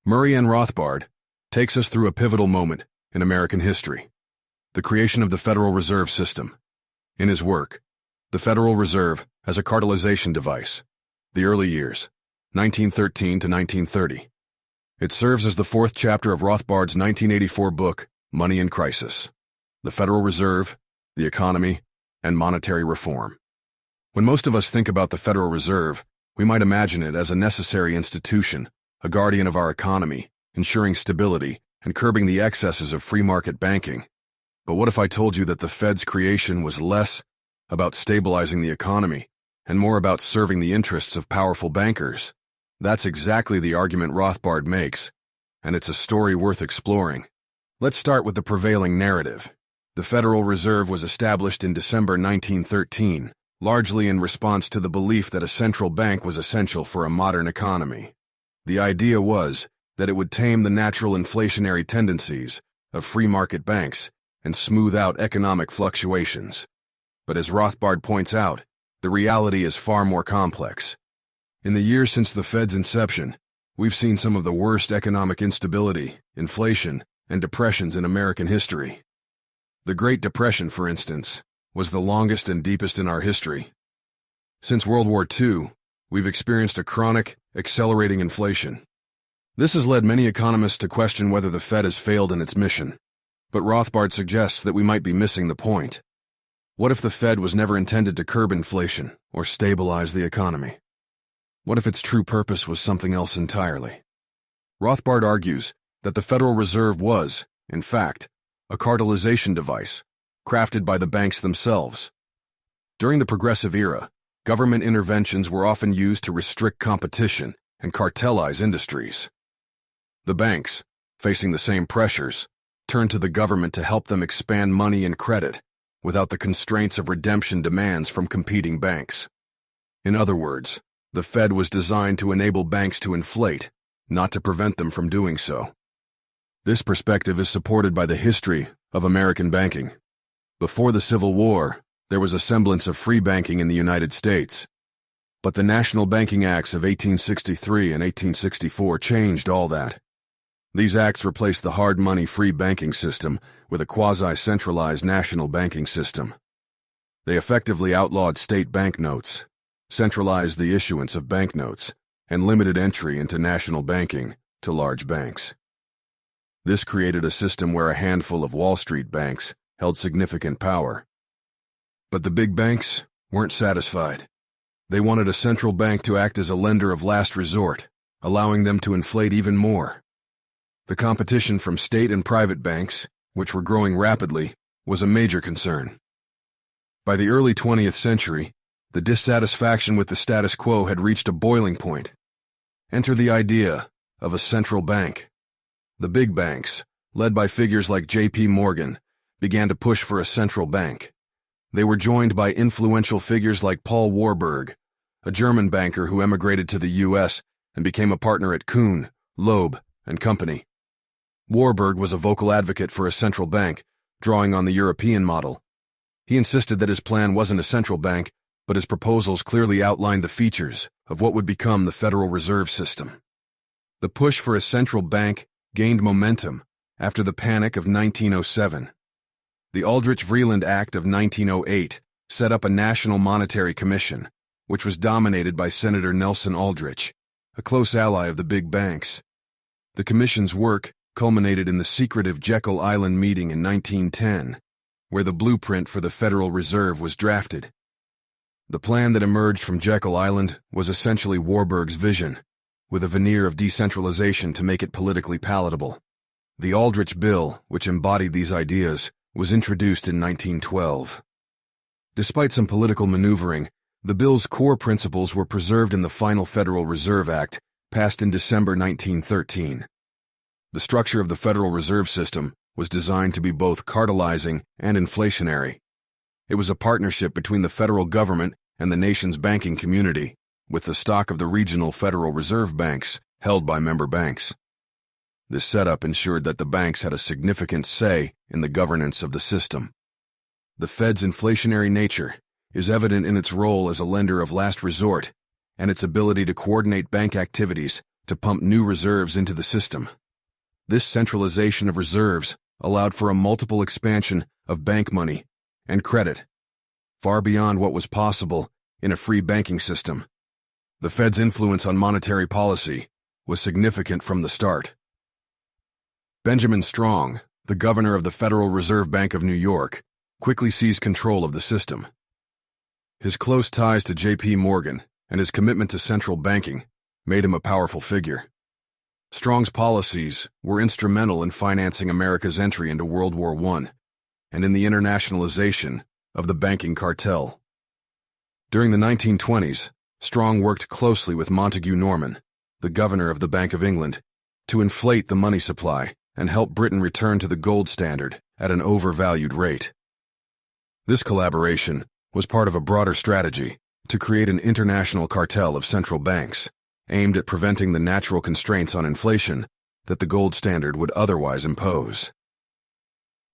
Murray N. Rothbard takes us through a pivotal moment in American history, the creation of the Federal Reserve System. In his work, The Federal Reserve as a Cartelization Device, The Early Years, 1913 to 1930. It serves as the fourth chapter of Rothbard's 1984 book, Money in Crisis, The Federal Reserve, the Economy, and Monetary Reform. When most of us think about the Federal Reserve, we might imagine it as a necessary institution, a guardian of our economy, ensuring stability and curbing the excesses of free market banking. But what if I told you that the Fed's creation was less about stabilizing the economy and more about serving the interests of powerful bankers? That's exactly the argument Rothbard makes, and it's a story worth exploring. Let's start with the prevailing narrative. The Federal Reserve was established in December 1913, largely in response to the belief that a central bank was essential for a modern economy. The idea was that it would tame the natural inflationary tendencies of free market banks and smooth out economic fluctuations. But as Rothbard points out, the reality is far more complex. In the years since the Fed's inception, we've seen some of the worst economic instability, inflation, and depressions in American history. The Great Depression, for instance, was the longest and deepest in our history. Since World War II, we've experienced a chronic, accelerating inflation. This has led many economists to question whether the Fed has failed in its mission. But Rothbard suggests that we might be missing the point. What if the Fed was never intended to curb inflation or stabilize the economy? What if its true purpose was something else entirely? Rothbard argues that the Federal Reserve was, in fact, a cartelization device, crafted by the banks themselves. During the Progressive Era, government interventions were often used to restrict competition and cartelize industries. The banks, facing the same pressures, turned to the government to help them expand money and credit without the constraints of redemption demands from competing banks. In other words, the Fed was designed to enable banks to inflate, not to prevent them from doing so. This perspective is supported by the history of American banking. Before the Civil War, there was a semblance of free banking in the United States. But the National Banking Acts of 1863 and 1864 changed all that. These acts replaced the hard money free banking system with a quasi-centralized national banking system. They effectively outlawed state banknotes, centralized the issuance of banknotes, and limited entry into national banking to large banks. This created a system where a handful of Wall Street banks held significant power. But the big banks weren't satisfied. They wanted a central bank to act as a lender of last resort, allowing them to inflate even more. The competition from state and private banks, which were growing rapidly, was a major concern. By the early 20th century, the dissatisfaction with the status quo had reached a boiling point. Enter the idea of a central bank. The big banks, led by figures like J.P. Morgan, began to push for a central bank. They were joined by influential figures like Paul Warburg, a German banker who emigrated to the U.S. and became a partner at Kuhn, Loeb and Company. Warburg was a vocal advocate for a central bank, drawing on the European model. He insisted that his plan wasn't a central bank, but his proposals clearly outlined the features of what would become the Federal Reserve System. The push for a central bank gained momentum after the Panic of 1907. The Aldrich-Vreeland Act of 1908 set up a National Monetary Commission, which was dominated by Senator Nelson Aldrich, a close ally of the big banks. The commission's work culminated in the secretive Jekyll Island meeting in 1910, where the blueprint for the Federal Reserve was drafted. The plan that emerged from Jekyll Island was essentially Warburg's vision, with a veneer of decentralization to make it politically palatable. The Aldrich Bill, which embodied these ideas, was introduced in 1912. Despite some political maneuvering, the bill's core principles were preserved in the final Federal Reserve Act, passed in December 1913. The structure of the Federal Reserve System was designed to be both cartelizing and inflationary. It was a partnership between the federal government and the nation's banking community, with the stock of the regional Federal Reserve banks held by member banks. This setup ensured that the banks had a significant say in the governance of the system. The Fed's inflationary nature is evident in its role as a lender of last resort and its ability to coordinate bank activities to pump new reserves into the system. This centralization of reserves allowed for a multiple expansion of bank money and credit, far beyond what was possible in a free banking system. The Fed's influence on monetary policy was significant from the start. Benjamin Strong, the governor of the Federal Reserve Bank of New York, quickly seized control of the system. His close ties to J.P. Morgan and his commitment to central banking made him a powerful figure. Strong's policies were instrumental in financing America's entry into World War I and in the internationalization of the banking cartel. During the 1920s, Strong worked closely with Montague Norman, the governor of the Bank of England, to inflate the money supply and help Britain return to the gold standard at an overvalued rate. This collaboration was part of a broader strategy to create an international cartel of central banks, aimed at preventing the natural constraints on inflation that the gold standard would otherwise impose.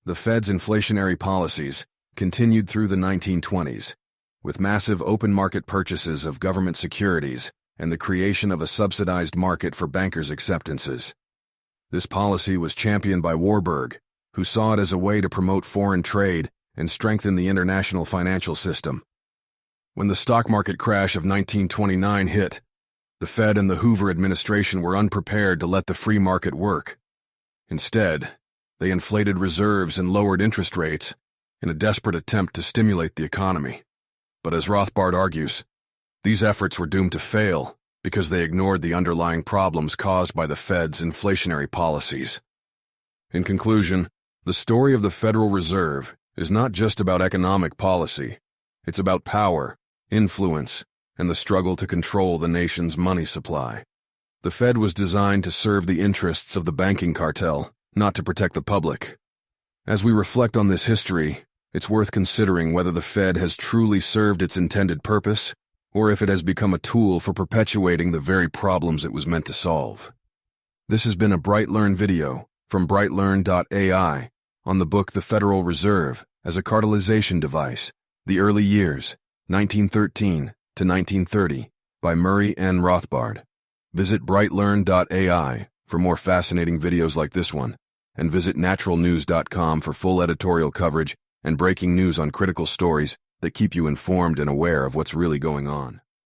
The Fed's inflationary policies continued through the 1920s, with massive open market purchases of government securities and the creation of a subsidized market for bankers' acceptances. This policy was championed by Warburg, who saw it as a way to promote foreign trade and strengthen the international financial system. When the stock market crash of 1929 hit, the Fed and the Hoover administration were unprepared to let the free market work. Instead, they inflated reserves and lowered interest rates in a desperate attempt to stimulate the economy. But as Rothbard argues, these efforts were doomed to fail because they ignored the underlying problems caused by the Fed's inflationary policies. In conclusion, the story of the Federal Reserve is not just about economic policy. It's about power, influence, and the struggle to control the nation's money supply. The Fed was designed to serve the interests of the banking cartel, not to protect the public. As we reflect on this history, it's worth considering whether the Fed has truly served its intended purpose, or if it has become a tool for perpetuating the very problems it was meant to solve. This has been a BrightLearn video from BrightLearn.ai on the book The Federal Reserve as a Cartelization Device, The Early Years, 1913 to 1930, by Murray N. Rothbard. Visit BrightLearn.ai for more fascinating videos like this one, and visit naturalnews.com for full editorial coverage and breaking news on critical stories that keep you informed and aware of what's really going on.